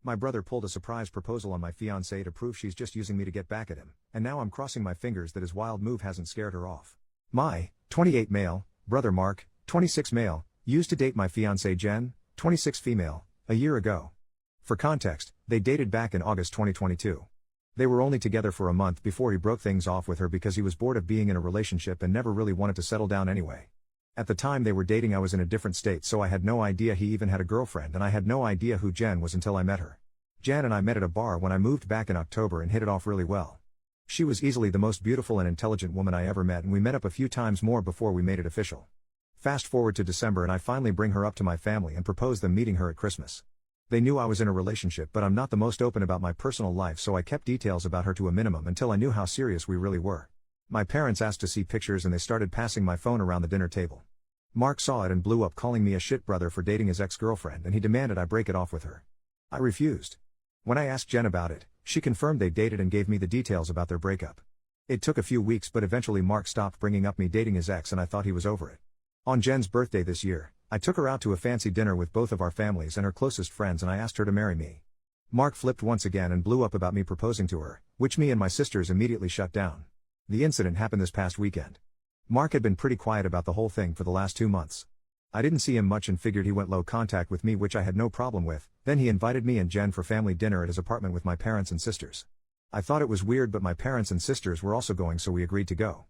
My brother pulled a surprise proposal on my fiancée to prove she's just using me to get back at him, and now I'm crossing my fingers that his wild move hasn't scared her off. My 28 male brother Mark, 26 male, used to date my fiancée Jen, 26 female, a year ago. For context, they dated back in August 2022. They were only together for a month before he broke things off with her because he was bored of being in a relationship and never really wanted to settle down anyway. At the time they were dating I was in a different state, so I had no idea he even had a girlfriend, and I had no idea who Jen was until I met her. Jen and I met at a bar when I moved back in October and hit it off really well. She was easily the most beautiful and intelligent woman I ever met, and we met up a few times more before we made it official. Fast forward to December and I finally bring her up to my family and propose them meeting her at Christmas. They knew I was in a relationship, but I'm not the most open about my personal life, so I kept details about her to a minimum until I knew how serious we really were. My parents asked to see pictures and they started passing my phone around the dinner table. Mark saw it and blew up, calling me a shit brother for dating his ex-girlfriend, and he demanded I break it off with her. I refused. When I asked Jen about it, she confirmed they dated and gave me the details about their breakup. It took a few weeks, but eventually Mark stopped bringing up me dating his ex and I thought he was over it. On Jen's birthday this year, I took her out to a fancy dinner with both of our families and her closest friends, and I asked her to marry me. Mark flipped once again and blew up about me proposing to her, which me and my sisters immediately shut down. The incident happened this past weekend. Mark had been pretty quiet about the whole thing for the last 2 months. I didn't see him much and figured he went low contact with me, which I had no problem with. Then he invited me and Jen for family dinner at his apartment with my parents and sisters. I thought it was weird, but my parents and sisters were also going, so we agreed to go.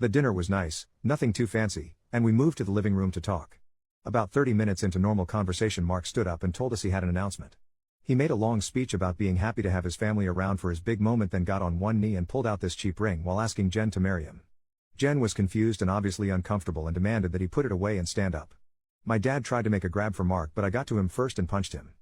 The dinner was nice, nothing too fancy, and we moved to the living room to talk. About 30 minutes into normal conversation, Mark stood up and told us he had an announcement. He made a long speech about being happy to have his family around for his big moment, then got on one knee and pulled out this cheap ring while asking Jen to marry him. Jen was confused and obviously uncomfortable and demanded that he put it away and stand up. My dad tried to make a grab for Mark, but I got to him first and punched him.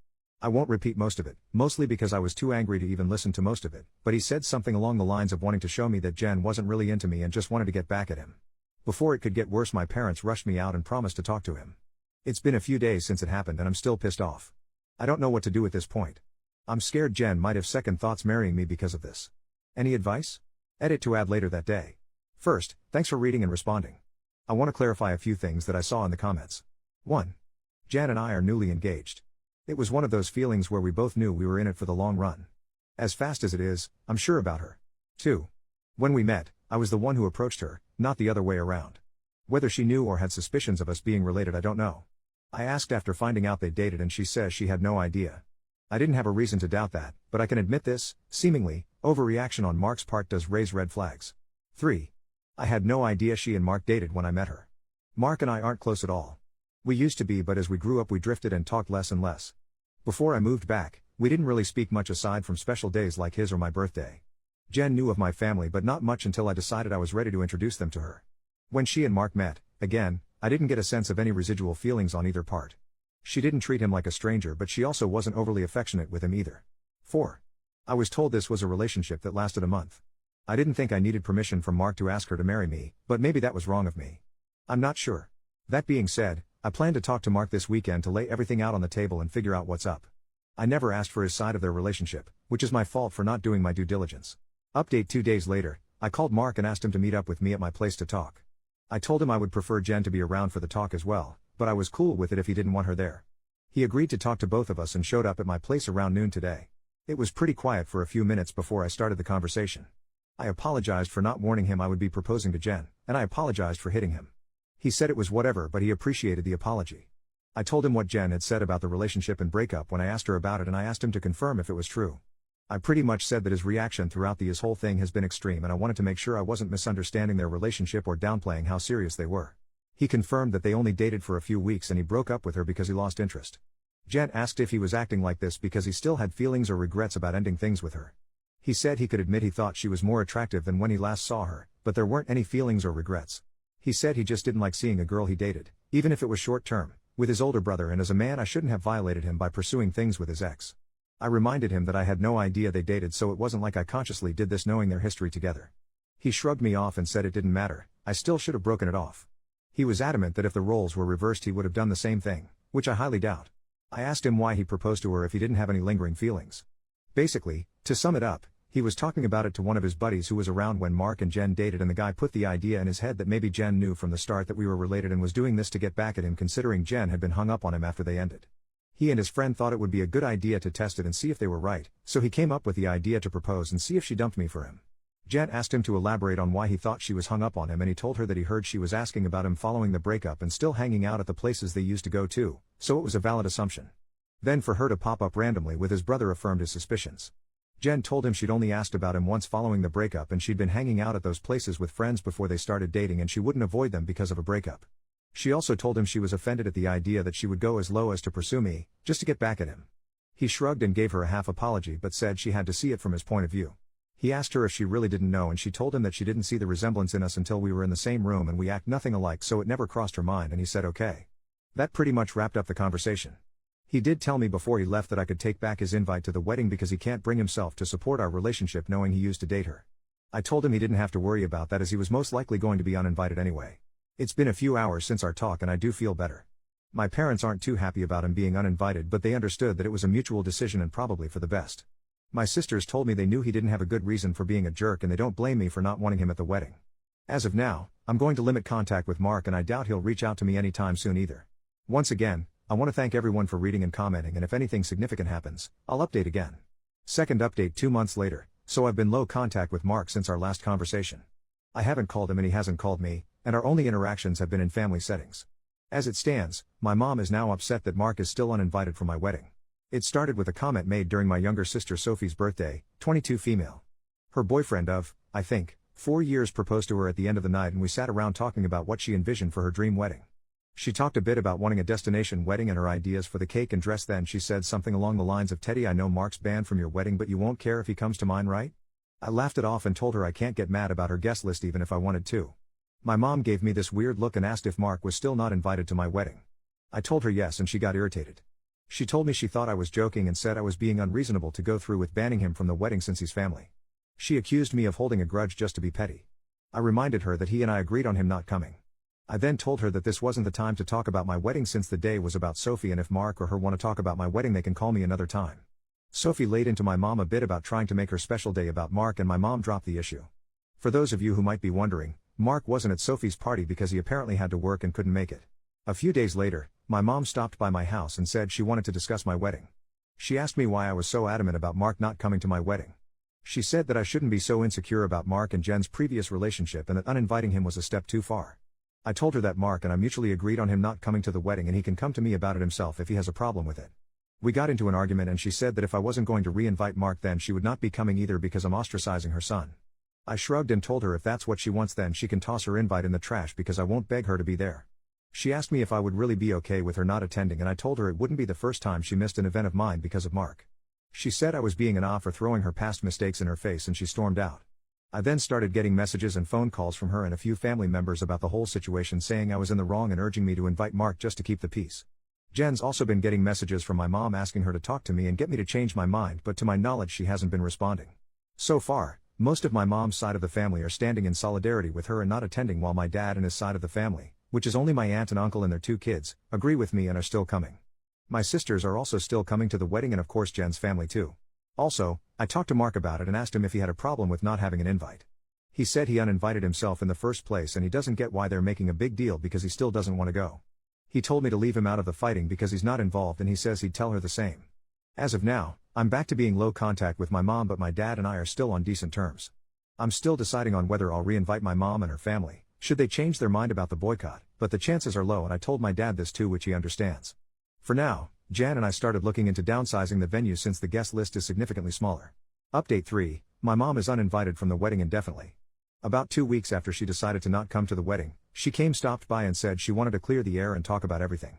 I won't repeat most of it, mostly because I was too angry to even listen to most of it, but he said something along the lines of wanting to show me that Jen wasn't really into me and just wanted to get back at him. Before it could get worse, my parents rushed me out and promised to talk to him. It's been a few days since it happened and I'm still pissed off. I don't know what to do at this point. I'm scared Jen might have second thoughts marrying me because of this. Any advice? Edit to add later that day. First, thanks for reading and responding. I want to clarify a few things that I saw in the comments. 1. Jen and I are newly engaged. It was one of those feelings where we both knew we were in it for the long run. As fast as it is, I'm sure about her. 2. When we met, I was the one who approached her, not the other way around. Whether she knew or had suspicions of us being related, I don't know. I asked after finding out they dated and she says she had no idea. I didn't have a reason to doubt that, but I can admit this, seemingly, overreaction on Mark's part does raise red flags. 3. I had no idea she and Mark dated when I met her. Mark and I aren't close at all. We used to be, but as we grew up we drifted and talked less and less. Before I moved back, we didn't really speak much aside from special days like his or my birthday. Jen knew of my family but not much until I decided I was ready to introduce them to her. When she and Mark met, again, I didn't get a sense of any residual feelings on either part. She didn't treat him like a stranger, but she also wasn't overly affectionate with him either. 4. I was told this was a relationship that lasted a month. I didn't think I needed permission from Mark to ask her to marry me, but maybe that was wrong of me. I'm not sure. That being said, I plan to talk to Mark this weekend to lay everything out on the table and figure out what's up. I never asked for his side of their relationship, which is my fault for not doing my due diligence. Update 2 days later, I called Mark and asked him to meet up with me at my place to talk. I told him I would prefer Jen to be around for the talk as well, but I was cool with it if he didn't want her there. He agreed to talk to both of us and showed up at my place around noon today. It was pretty quiet for a few minutes before I started the conversation. I apologized for not warning him I would be proposing to Jen, and I apologized for hitting him. He said it was whatever, but he appreciated the apology. I told him what Jen had said about the relationship and breakup when I asked her about it, and I asked him to confirm if it was true. I pretty much said that his reaction throughout his whole thing has been extreme, and I wanted to make sure I wasn't misunderstanding their relationship or downplaying how serious they were. He confirmed that they only dated for a few weeks and he broke up with her because he lost interest. Jen asked if he was acting like this because he still had feelings or regrets about ending things with her. He said he could admit he thought she was more attractive than when he last saw her, but there weren't any feelings or regrets. He said he just didn't like seeing a girl he dated, even if it was short term, with his older brother, and as a man I shouldn't have violated him by pursuing things with his ex. I reminded him that I had no idea they dated, so it wasn't like I consciously did this knowing their history together. He shrugged me off and said it didn't matter, I still should have broken it off. He was adamant that if the roles were reversed he would have done the same thing, which I highly doubt. I asked him why he proposed to her if he didn't have any lingering feelings. Basically, to sum it up, he was talking about it to one of his buddies who was around when Mark and Jen dated, and the guy put the idea in his head that maybe Jen knew from the start that we were related and was doing this to get back at him, considering Jen had been hung up on him after they ended. He and his friend thought it would be a good idea to test it and see if they were right, so he came up with the idea to propose and see if she dumped me for him. Jen asked him to elaborate on why he thought she was hung up on him, and he told her that he heard she was asking about him following the breakup and still hanging out at the places they used to go to, so it was a valid assumption. Then for her to pop up randomly with his brother affirmed his suspicions. Jen told him she'd only asked about him once following the breakup and she'd been hanging out at those places with friends before they started dating and she wouldn't avoid them because of a breakup. She also told him she was offended at the idea that she would go as low as to pursue me, just to get back at him. He shrugged and gave her a half apology but said she had to see it from his point of view. He asked her if she really didn't know and she told him that she didn't see the resemblance in us until we were in the same room and we act nothing alike, so it never crossed her mind, and he said okay. That pretty much wrapped up the conversation. He did tell me before he left that I could take back his invite to the wedding because he can't bring himself to support our relationship knowing he used to date her. I told him he didn't have to worry about that as he was most likely going to be uninvited anyway. It's been a few hours since our talk and I do feel better. My parents aren't too happy about him being uninvited, but they understood that it was a mutual decision and probably for the best. My sisters told me they knew he didn't have a good reason for being a jerk and they don't blame me for not wanting him at the wedding. As of now, I'm going to limit contact with Mark and I doubt he'll reach out to me anytime soon either. Once again, I want to thank everyone for reading and commenting, and if anything significant happens, I'll update again. Second update 2 months later, so I've been low contact with Mark since our last conversation. I haven't called him and he hasn't called me, and our only interactions have been in family settings. As it stands, my mom is now upset that Mark is still uninvited for my wedding. It started with a comment made during my younger sister Sophie's birthday, 22 female. Her boyfriend of, I think, 4 years proposed to her at the end of the night and we sat around talking about what she envisioned for her dream wedding. She talked a bit about wanting a destination wedding and her ideas for the cake and dress. Then she said something along the lines of, "Teddy, I know Mark's banned from your wedding but you won't care if he comes to mine, right?" I laughed it off and told her I can't get mad about her guest list even if I wanted to. My mom gave me this weird look and asked if Mark was still not invited to my wedding. I told her yes and she got irritated. She told me she thought I was joking and said I was being unreasonable to go through with banning him from the wedding since he's family. She accused me of holding a grudge just to be petty. I reminded her that he and I agreed on him not coming. I then told her that this wasn't the time to talk about my wedding since the day was about Sophie, and if Mark or her want to talk about my wedding they can call me another time. Sophie laid into my mom a bit about trying to make her special day about Mark and my mom dropped the issue. For those of you who might be wondering, Mark wasn't at Sophie's party because he apparently had to work and couldn't make it. A few days later, my mom stopped by my house and said she wanted to discuss my wedding. She asked me why I was so adamant about Mark not coming to my wedding. She said that I shouldn't be so insecure about Mark and Jen's previous relationship and that uninviting him was a step too far. I told her that Mark and I mutually agreed on him not coming to the wedding and he can come to me about it himself if he has a problem with it. We got into an argument and she said that if I wasn't going to re-invite Mark then she would not be coming either because I'm ostracizing her son. I shrugged and told her if that's what she wants then she can toss her invite in the trash because I won't beg her to be there. She asked me if I would really be okay with her not attending and I told her it wouldn't be the first time she missed an event of mine because of Mark. She said I was being an off for throwing her past mistakes in her face and she stormed out. I then started getting messages and phone calls from her and a few family members about the whole situation saying I was in the wrong and urging me to invite Mark just to keep the peace. Jen's also been getting messages from my mom asking her to talk to me and get me to change my mind, but to my knowledge she hasn't been responding. So far, most of my mom's side of the family are standing in solidarity with her and not attending, while my dad and his side of the family, which is only my aunt and uncle and their 2 kids, agree with me and are still coming. My sisters are also still coming to the wedding and of course Jen's family too. Also, I talked to Mark about it and asked him if he had a problem with not having an invite. He said he uninvited himself in the first place and he doesn't get why they're making a big deal because he still doesn't want to go. He told me to leave him out of the fighting because he's not involved and he says he'd tell her the same. As of now, I'm back to being low contact with my mom, but my dad and I are still on decent terms. I'm still deciding on whether I'll re-invite my mom and her family, should they change their mind about the boycott, but the chances are low and I told my dad this too, which he understands. For now, Jan and I started looking into downsizing the venue since the guest list is significantly smaller. Update 3, my mom is uninvited from the wedding indefinitely. About 2 weeks after she decided to not come to the wedding, she stopped by and said she wanted to clear the air and talk about everything.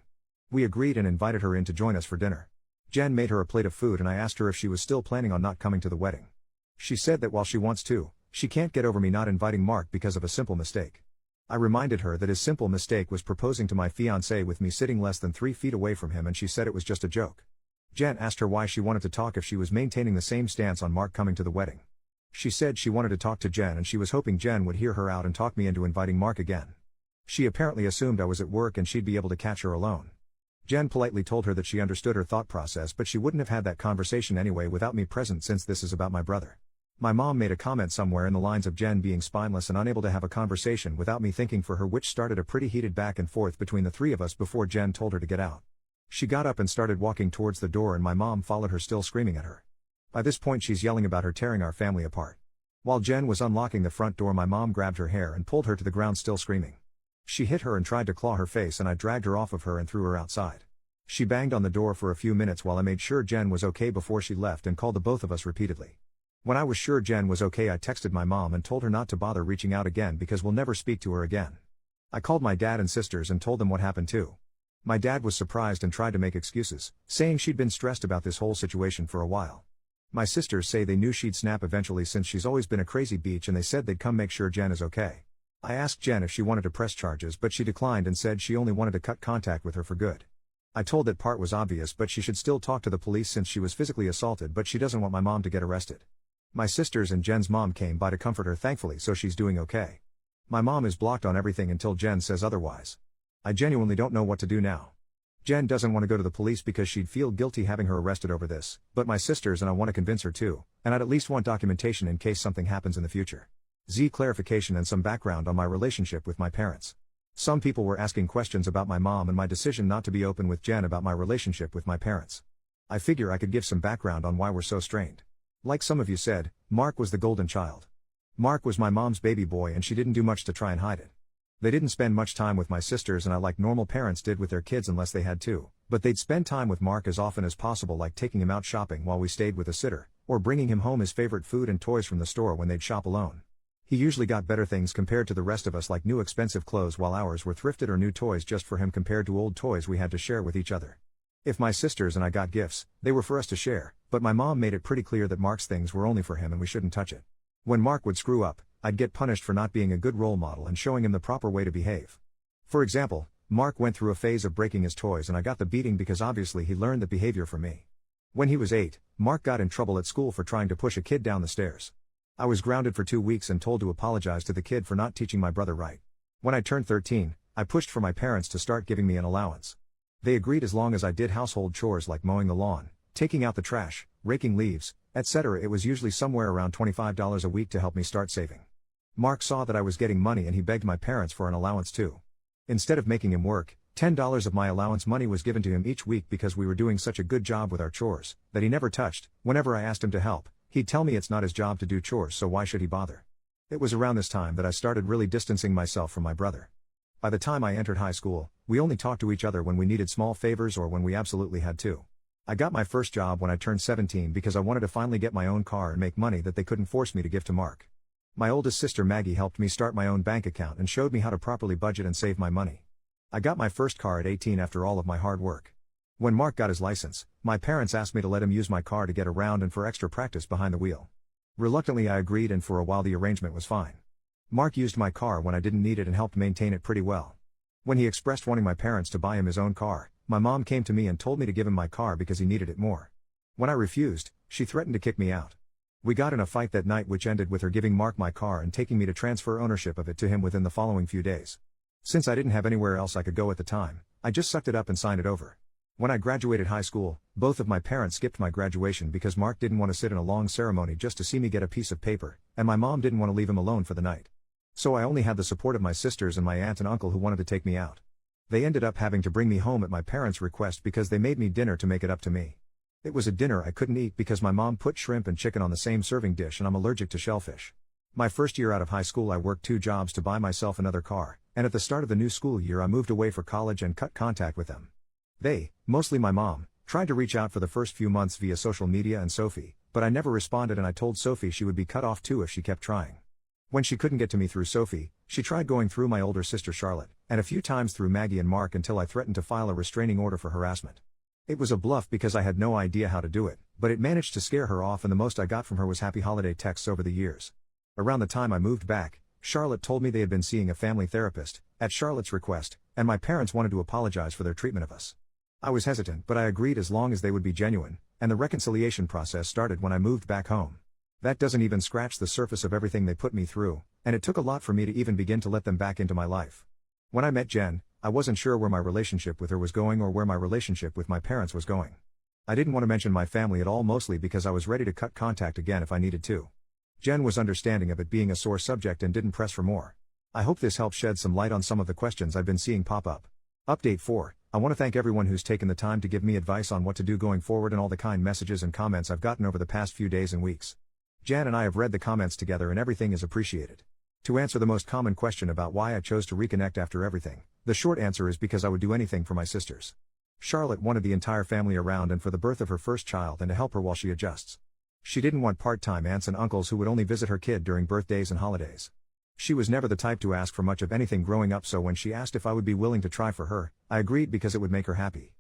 We agreed and invited her in to join us for dinner. Jan made her a plate of food and I asked her if she was still planning on not coming to the wedding. She said that while she wants to, she can't get over me not inviting Mark because of a simple mistake. I reminded her that his simple mistake was proposing to my fiancée with me sitting less than 3 feet away from him, and she said it was just a joke. Jan asked her why she wanted to talk if she was maintaining the same stance on Mark coming to the wedding. She said she wanted to talk to Jen and she was hoping Jen would hear her out and talk me into inviting Mark again. She apparently assumed I was at work and she'd be able to catch her alone. Jen politely told her that she understood her thought process, but she wouldn't have had that conversation anyway without me present since this is about my brother. My mom made a comment somewhere in the lines of Jen being spineless and unable to have a conversation without me thinking for her, which started a pretty heated back and forth between the 3 of us before Jen told her to get out. She got up and started walking towards the door and my mom followed her still screaming at her. By this point she's yelling about her tearing our family apart. While Jen was unlocking the front door my mom grabbed her hair and pulled her to the ground still screaming. She hit her and tried to claw her face and I dragged her off of her and threw her outside. She banged on the door for a few minutes while I made sure Jen was okay before she left and called the both of us repeatedly. When I was sure Jen was okay I texted my mom and told her not to bother reaching out again because we'll never speak to her again. I called my dad and sisters and told them what happened too. My dad was surprised and tried to make excuses, saying she'd been stressed about this whole situation for a while. My sisters say they knew she'd snap eventually since she's always been a crazy bitch and they said they'd come make sure Jen is okay. I asked Jen if she wanted to press charges but she declined and said she only wanted to cut contact with her for good. I told that part was obvious but she should still talk to the police since she was physically assaulted but she doesn't want my mom to get arrested. My sisters and Jen's mom came by to comfort her thankfully so she's doing okay. My mom is blocked on everything until Jen says otherwise. I genuinely don't know what to do now. Jen doesn't want to go to the police because she'd feel guilty having her arrested over this, but my sisters and I want to convince her too, and I'd at least want documentation in case something happens in the future. Clarification and some background on my relationship with my parents. Some people were asking questions about my mom and my decision not to be open with Jen about my relationship with my parents. I figure I could give some background on why we're so strained. Like some of you said, Mark was the golden child. Mark was my mom's baby boy and she didn't do much to try and hide it. They didn't spend much time with my sisters and I like normal parents did with their kids unless they had to, but they'd spend time with Mark as often as possible like taking him out shopping while we stayed with a sitter, or bringing him home his favorite food and toys from the store when they'd shop alone. He usually got better things compared to the rest of us like new expensive clothes while ours were thrifted or new toys just for him compared to old toys we had to share with each other. If my sisters and I got gifts, they were for us to share, but my mom made it pretty clear that Mark's things were only for him and we shouldn't touch it. When Mark would screw up, I'd get punished for not being a good role model and showing him the proper way to behave. For example, Mark went through a phase of breaking his toys and I got the beating because obviously he learned the behavior from me. When he was 8, Mark got in trouble at school for trying to push a kid down the stairs. I was grounded for 2 weeks and told to apologize to the kid for not teaching my brother right. When I turned 13, I pushed for my parents to start giving me an allowance. They agreed as long as I did household chores like mowing the lawn, taking out the trash, raking leaves, etc. It was usually somewhere around $25 a week to help me start saving. Mark saw that I was getting money and he begged my parents for an allowance too. Instead of making him work, $10 of my allowance money was given to him each week because we were doing such a good job with our chores, that he never touched. Whenever I asked him to help, he'd tell me it's not his job to do chores so why should he bother. It was around this time that I started really distancing myself from my brother. By the time I entered high school, we only talked to each other when we needed small favors or when we absolutely had to. I got my first job when I turned 17 because I wanted to finally get my own car and make money that they couldn't force me to give to Mark. My oldest sister Maggie helped me start my own bank account and showed me how to properly budget and save my money. I got my first car at 18 after all of my hard work. When Mark got his license, my parents asked me to let him use my car to get around and for extra practice behind the wheel. Reluctantly I agreed and for a while the arrangement was fine. Mark used my car when I didn't need it and helped maintain it pretty well. When he expressed wanting my parents to buy him his own car, my mom came to me and told me to give him my car because he needed it more. When I refused, she threatened to kick me out. We got in a fight that night which ended with her giving Mark my car and taking me to transfer ownership of it to him within the following few days. Since I didn't have anywhere else I could go at the time, I just sucked it up and signed it over. When I graduated high school, both of my parents skipped my graduation because Mark didn't want to sit in a long ceremony just to see me get a piece of paper, and my mom didn't want to leave him alone for the night. So I only had the support of my sisters and my aunt and uncle who wanted to take me out. They ended up having to bring me home at my parents' request because they made me dinner to make it up to me. It was a dinner I couldn't eat because my mom put shrimp and chicken on the same serving dish and I'm allergic to shellfish. My first year out of high school I worked 2 jobs to buy myself another car, and at the start of the new school year I moved away for college and cut contact with them. They, mostly my mom, tried to reach out for the first few months via social media and Sophie, but I never responded and I told Sophie she would be cut off too if she kept trying. When she couldn't get to me through Sophie, she tried going through my older sister Charlotte, and a few times through Maggie and Mark until I threatened to file a restraining order for harassment. It was a bluff because I had no idea how to do it, but it managed to scare her off and the most I got from her was happy holiday texts over the years. Around the time I moved back, Charlotte told me they had been seeing a family therapist, at Charlotte's request, and my parents wanted to apologize for their treatment of us. I was hesitant but I agreed as long as they would be genuine, and the reconciliation process started when I moved back home. That doesn't even scratch the surface of everything they put me through, and it took a lot for me to even begin to let them back into my life. When I met Jen, I wasn't sure where my relationship with her was going or where my relationship with my parents was going. I didn't want to mention my family at all mostly because I was ready to cut contact again if I needed to. Jen was understanding of it being a sore subject and didn't press for more. I hope this helps shed some light on some of the questions I've been seeing pop up. Update 4. I want to thank everyone who's taken the time to give me advice on what to do going forward and all the kind messages and comments I've gotten over the past few days and weeks. Jan and I have read the comments together and everything is appreciated. To answer the most common question about why I chose to reconnect after everything, the short answer is because I would do anything for my sisters. Charlotte wanted the entire family around and for the birth of her first child and to help her while she adjusts. She didn't want part-time aunts and uncles who would only visit her kid during birthdays and holidays. She was never the type to ask for much of anything growing up, so when she asked if I would be willing to try for her, I agreed because it would make her happy.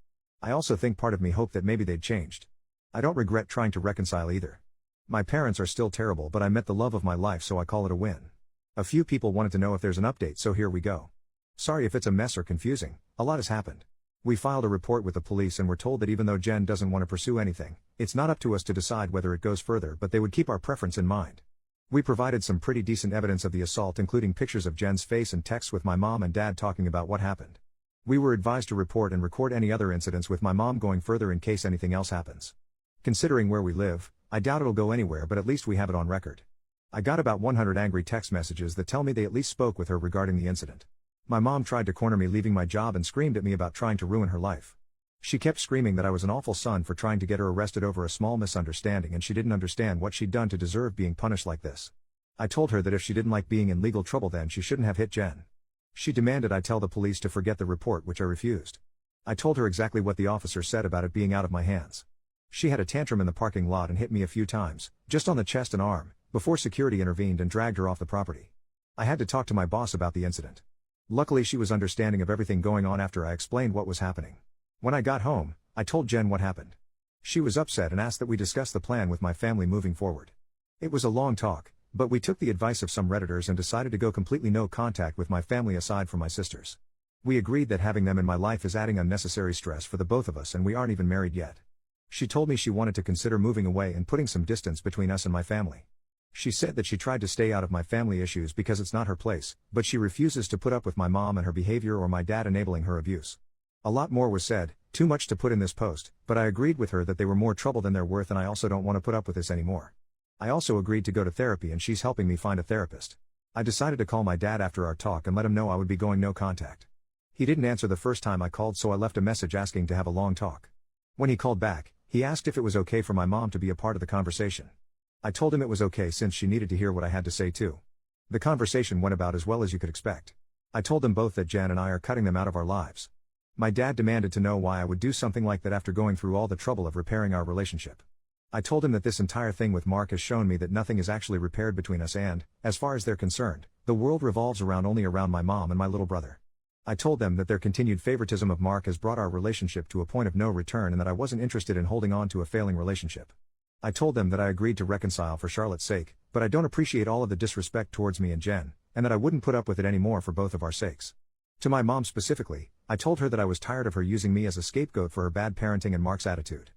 I also think part of me hoped that maybe they'd changed. I don't regret trying to reconcile either. My parents are still terrible, but I met the love of my life, so I call it a win. A few people wanted to know if there's an update, so here we go. Sorry if it's a mess or confusing, a lot has happened. We filed a report with the police and were told that even though Jen doesn't want to pursue anything, it's not up to us to decide whether it goes further, but they would keep our preference in mind. We provided some pretty decent evidence of the assault, including pictures of Jen's face and texts with my mom and dad talking about what happened. We were advised to report and record any other incidents with my mom going further in case anything else happens. Considering where we live, I doubt it'll go anywhere, but at least we have it on record. I got about 100 angry text messages that tell me they at least spoke with her regarding the incident. My mom tried to corner me leaving my job and screamed at me about trying to ruin her life. She kept screaming that I was an awful son for trying to get her arrested over a small misunderstanding and she didn't understand what she'd done to deserve being punished like this. I told her that if she didn't like being in legal trouble then she shouldn't have hit Jen. She demanded I tell the police to forget the report, which I refused. I told her exactly what the officer said about it being out of my hands. She had a tantrum in the parking lot and hit me a few times, just on the chest and arm, before security intervened and dragged her off the property. I had to talk to my boss about the incident. Luckily she was understanding of everything going on after I explained what was happening. When I got home, I told Jen what happened. She was upset and asked that we discuss the plan with my family moving forward. It was a long talk, but we took the advice of some Redditors and decided to go completely no contact with my family aside from my sisters. We agreed that having them in my life is adding unnecessary stress for the both of us, and we aren't even married yet. She told me she wanted to consider moving away and putting some distance between us and my family. She said that she tried to stay out of my family issues because it's not her place, but she refuses to put up with my mom and her behavior or my dad enabling her abuse. A lot more was said, too much to put in this post, but I agreed with her that they were more trouble than they're worth and I also don't want to put up with this anymore. I also agreed to go to therapy and she's helping me find a therapist. I decided to call my dad after our talk and let him know I would be going no contact. He didn't answer the first time I called, so I left a message asking to have a long talk. When he called back, he asked if it was okay for my mom to be a part of the conversation. I told him it was okay since she needed to hear what I had to say too. The conversation went about as well as you could expect. I told them both that Jen and I are cutting them out of our lives. My dad demanded to know why I would do something like that after going through all the trouble of repairing our relationship. I told him that this entire thing with Mark has shown me that nothing is actually repaired between us and, as far as they're concerned, the world revolves only around my mom and my little brother. I told them that their continued favoritism of Mark has brought our relationship to a point of no return and that I wasn't interested in holding on to a failing relationship. I told them that I agreed to reconcile for Charlotte's sake, but I don't appreciate all of the disrespect towards me and Jen, and that I wouldn't put up with it anymore for both of our sakes. To my mom specifically, I told her that I was tired of her using me as a scapegoat for her bad parenting and Mark's attitude.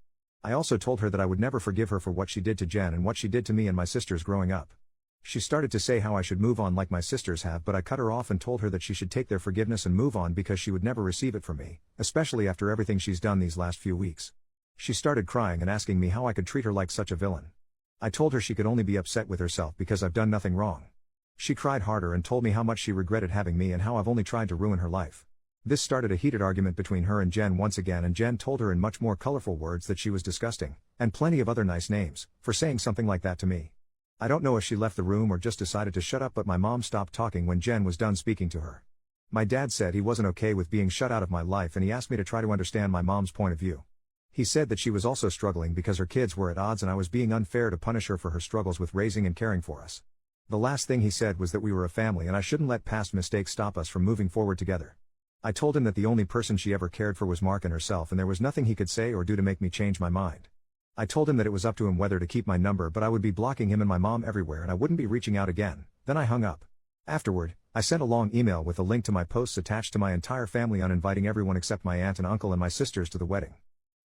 I also told her that I would never forgive her for what she did to Jen and what she did to me and my sisters growing up. She started to say how I should move on like my sisters have, but I cut her off and told her that she should take their forgiveness and move on because she would never receive it from me, especially after everything she's done these last few weeks. She started crying and asking me how I could treat her like such a villain. I told her she could only be upset with herself because I've done nothing wrong. She cried harder and told me how much she regretted having me and how I've only tried to ruin her life. This started a heated argument between her and Jen once again, and Jen told her in much more colorful words that she was disgusting, and plenty of other nice names, for saying something like that to me. I don't know if she left the room or just decided to shut up, but my mom stopped talking when Jen was done speaking to her. My dad said he wasn't okay with being shut out of my life and he asked me to try to understand my mom's point of view. He said that she was also struggling because her kids were at odds and I was being unfair to punish her for her struggles with raising and caring for us. The last thing he said was that we were a family and I shouldn't let past mistakes stop us from moving forward together. I told him that the only person she ever cared for was Mark and herself, and there was nothing he could say or do to make me change my mind. I told him that it was up to him whether to keep my number, but I would be blocking him and my mom everywhere and I wouldn't be reaching out again. Then I hung up. Afterward, I sent a long email with a link to my posts attached to my entire family on inviting everyone except my aunt and uncle and my sisters to the wedding.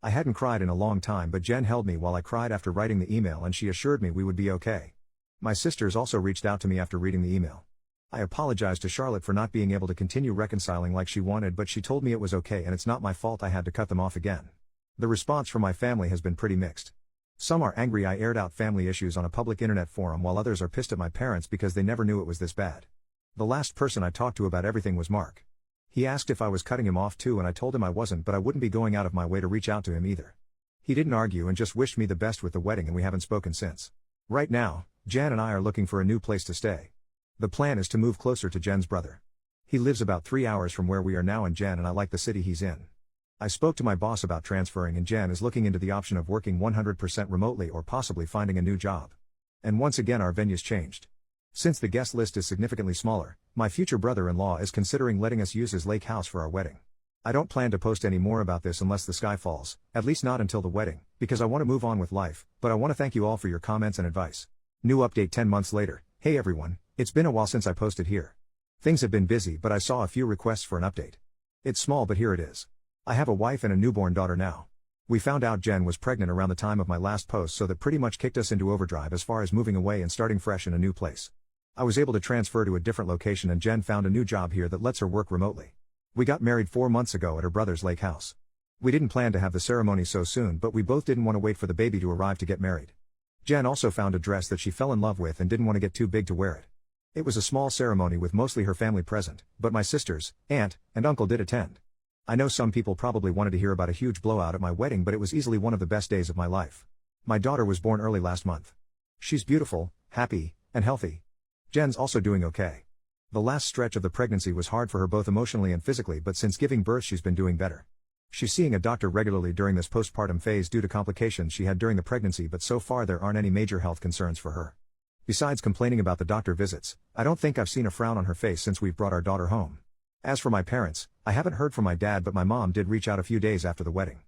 I hadn't cried in a long time, but Jen held me while I cried after writing the email and she assured me we would be okay. My sisters also reached out to me after reading the email. I apologized to Charlotte for not being able to continue reconciling like she wanted, but she told me it was okay and it's not my fault I had to cut them off again. The response from my family has been pretty mixed. Some are angry I aired out family issues on a public internet forum, while others are pissed at my parents because they never knew it was this bad. The last person I talked to about everything was Mark. He asked if I was cutting him off too, and I told him I wasn't, but I wouldn't be going out of my way to reach out to him either. He didn't argue and just wished me the best with the wedding, and we haven't spoken since. Right now, Jan and I are looking for a new place to stay. The plan is to move closer to Jen's brother. He lives about 3 hours from where we are now, and Jan and I like the city he's in. I spoke to my boss about transferring, and Jan is looking into the option of working 100% remotely or possibly finding a new job. And once again our venue's changed. Since the guest list is significantly smaller, my future brother-in-law is considering letting us use his lake house for our wedding. I don't plan to post any more about this unless the sky falls, at least not until the wedding, because I want to move on with life, but I want to thank you all for your comments and advice. New update 10 months later. Hey everyone, it's been a while since I posted here. Things have been busy, but I saw a few requests for an update. It's small, but here it is. I have a wife and a newborn daughter now. We found out Jen was pregnant around the time of my last post, so that pretty much kicked us into overdrive as far as moving away and starting fresh in a new place. I was able to transfer to a different location, and Jen found a new job here that lets her work remotely. We got married 4 months ago at her brother's lake house. We didn't plan to have the ceremony so soon, but we both didn't want to wait for the baby to arrive to get married. Jen also found a dress that she fell in love with and didn't want to get too big to wear it. It was a small ceremony with mostly her family present, but my sisters, aunt, and uncle did attend. I know some people probably wanted to hear about a huge blowout at my wedding, but it was easily one of the best days of my life. My daughter was born early last month. She's beautiful, happy, and healthy. Jen's also doing okay. The last stretch of the pregnancy was hard for her both emotionally and physically, but since giving birth she's been doing better. She's seeing a doctor regularly during this postpartum phase due to complications she had during the pregnancy, but so far there aren't any major health concerns for her. Besides complaining about the doctor visits, I don't think I've seen a frown on her face since we've brought our daughter home. As for my parents, I haven't heard from my dad, but my mom did reach out a few days after the wedding.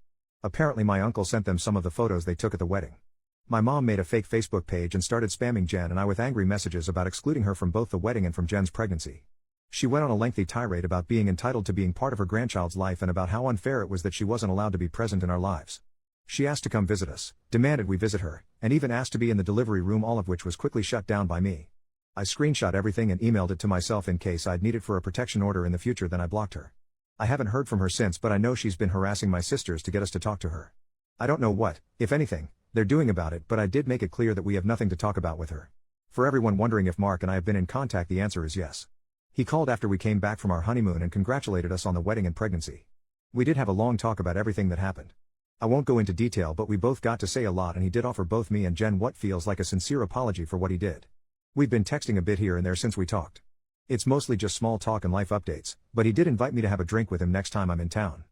Apparently my uncle sent them some of the photos they took at the wedding. My mom made a fake Facebook page and started spamming Jen and I with angry messages about excluding her from both the wedding and from Jen's pregnancy. She went on a lengthy tirade about being entitled to being part of her grandchild's life and about how unfair it was that she wasn't allowed to be present in our lives. She asked to come visit us, demanded we visit her, and even asked to be in the delivery room, all of which was quickly shut down by me. I screenshot everything and emailed it to myself in case I'd need it for a protection order in the future, then I blocked her. I haven't heard from her since, but I know she's been harassing my sisters to get us to talk to her. I don't know what, if anything, they're doing about it, but I did make it clear that we have nothing to talk about with her. For everyone wondering if Mark and I have been in contact, the answer is yes. He called after we came back from our honeymoon and congratulated us on the wedding and pregnancy. We did have a long talk about everything that happened. I won't go into detail, but we both got to say a lot, and he did offer both me and Jen what feels like a sincere apology for what he did. We've been texting a bit here and there since we talked. It's mostly just small talk and life updates, but he did invite me to have a drink with him next time I'm in town.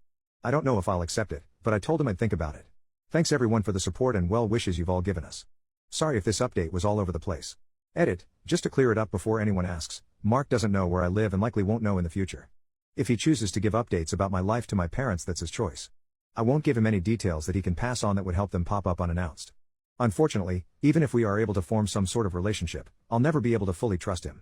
I don't know if I'll accept it, but I told him I'd think about it. Thanks everyone for the support and well wishes you've all given us. Sorry if this update was all over the place. Edit, just to clear it up before anyone asks, Mark doesn't know where I live and likely won't know in the future. If he chooses to give updates about my life to my parents, that's his choice. I won't give him any details that he can pass on that would help them pop up unannounced. Unfortunately, even if we are able to form some sort of relationship, I'll never be able to fully trust him.